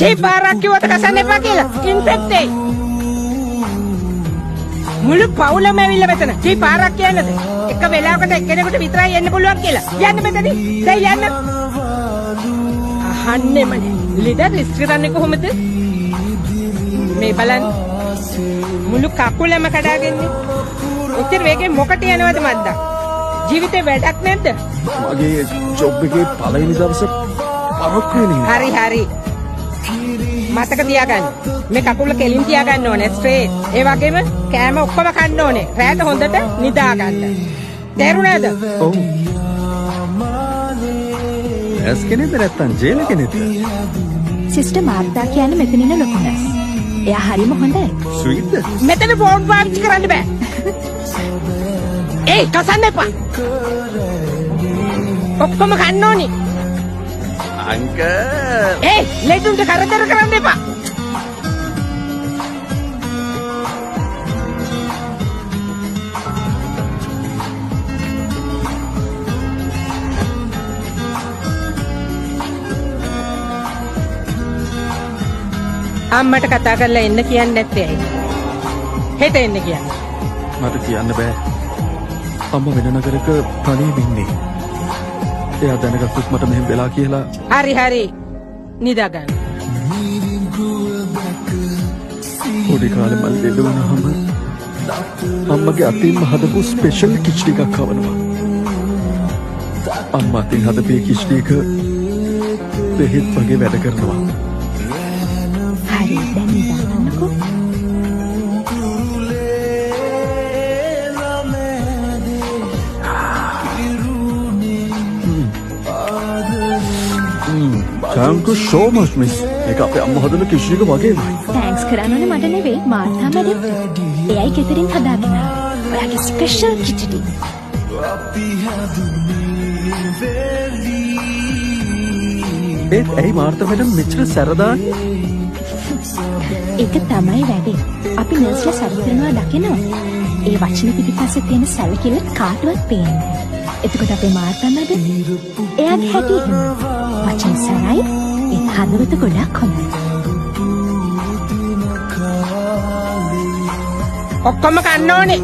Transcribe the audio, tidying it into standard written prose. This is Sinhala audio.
කී පාරක් කිව්වට කසන්න එපා කියලා. ඉන්ෆෙක්ට් එයි. මුළු පවුලම ඇවිල්ලා මෙතන. කී පාරක් කියන්නද? එක වෙලාවකට එක්කෙනෙකුට විතරයි එන්න පුළුවන් කියලා. යන්න මෙතනින්. දැන් යන්න. අහන්නෙම නෑ. ලීඩර් රිස්ක් කරන්නේ කොහොමද? මේ බලන්න. මුළු කකුලම කඩාගන්නේ. ඔච්චර වේගෙන් මොකට යනවද මන්දා? ජීවිතේ වැඩක් නැද්ද? මගේ ජොබ් එකේ පළවෙනි දවසේ පරක්කු වෙන්නේ. හරි හරි. මතක තියාගන්න. මේ කකුල කෙලින් තියාගන්න ඕනේ ස්ට්‍රේට්. ඒ වගේම කෑම ඔක්කොම කන්න ඕනේ. රැට හොඳට නිදා ගන්න. තේරුණාද? ඔව්. ඇස් කෙනෙක්ද නැත්තම් ජේල කෙනෙක්ද? සිස්ටර් මාර්තා කියන්නේ මෙතන ඉන්න ලොකු නර්ස්. එයා හරිම හොඳයි. ස්වීට්ද? මෙතන ෆෝන් පාවිච්චි කරන්න බෑ. ඒ කසන්න එපා. ඔක්කොම කන්න ඕනේ. අංකල්. ඒ ලෙඩුන්ට කරදර කරන්න එපා. අම්මට කතා කරලා එන්න කියන්නේ නැත්තේ ඇයි? හෙට එන්න කියන්නේ. මට කියන්න බෑ. අම්මා වෙන නගරක තනියම ඉන්නේ. එයා දැනගත්තොත් මට මෙහෙම වෙලා කියලා. හරි හරි. නිදා ගන්න. පොඩි කාලේ මම ලෙඩ වුණාම අම්මගේ අතින්ම හදපු ස්පෙෂල් කිච්ඩි එකක් කවනවා. අම්මා අතින් හදපු කිච්ඩි එක බෙහෙත් වගේ වැඩ කරනවා. හරි දැන් නිදාගන්නකෝ. Thank you so much, miss. මේක අපේ අම්මා හදන කිච්ඩි එක වගේමයි. තෑන්ක්ස් කරන්න මට නෙවෙයි මාර්තා මැඩම්ට. එයයි කෙතරින් හදාගෙන ආවේ. ඔයාගේ ස්පෙෂල් කිචඩි. ඒත් ඇයි මාර්තා මැඩම් මෙච්චර සැරදාන්නේ? ඒක තමයි වැඩේ. අපි නර්ස්ලා සැර කරනවා දකිනවා. ඒ වචන පිටිපස්සේ තියෙන සැලකිල්ල කාටවත් පේන්නේ නැහැ. එතකොට අපේ මාර්තා මැඩම් එයාගේ හැටි එහෙම. වචන සැරයි ඒ හදවත ගොඩක් හොඳයි. ඔක්කොම කන්න ඕනේ.